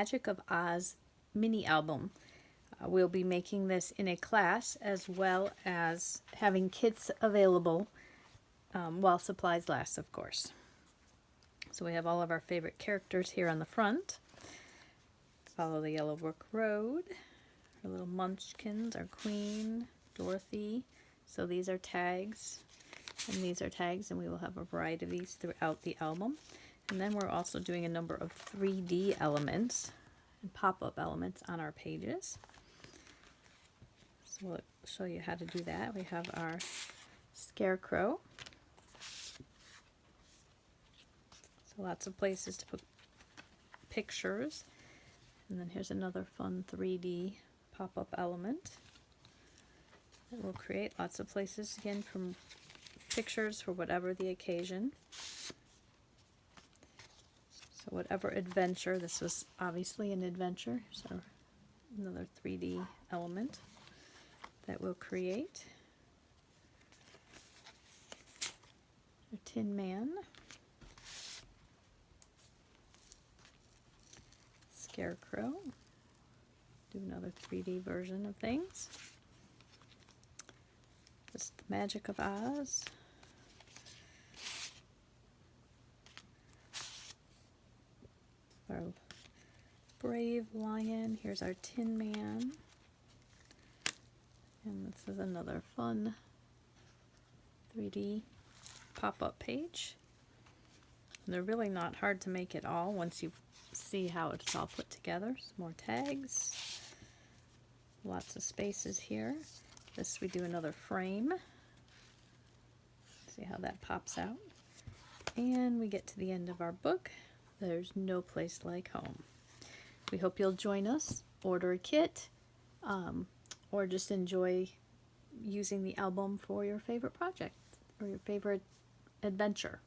Magic of Oz mini album. We'll be making this in a class as well as having kits available while supplies last, of course. So we have all of our favorite characters here on the front. Follow the Yellow Brick Road. Our little munchkins, our queen, Dorothy. So these are tags, and these are tags, and we will have a variety of these throughout the album. And then we're also doing a number of 3D elements and pop-up elements on our pages. So we'll show you how to do that. We have our scarecrow. So lots of places to put pictures. And then here's another fun 3D pop-up element that will create lots of places, again, from pictures for whatever the occasion. So whatever adventure, this was obviously an adventure, so another 3D element that we'll create. A Tin Man. Scarecrow. Do another 3D version of things. Just the Magic of Oz. Our brave lion. Here's our Tin Man. And this is another fun 3D pop-up page. And they're really not hard to make at all once you see how it's all put together. Some more tags. Lots of spaces here. This we do another frame. See how that pops out. And we get to the end of our book. There's no place like home. We hope you'll join us, order a kit, or just enjoy using the album for your favorite project or your favorite adventure.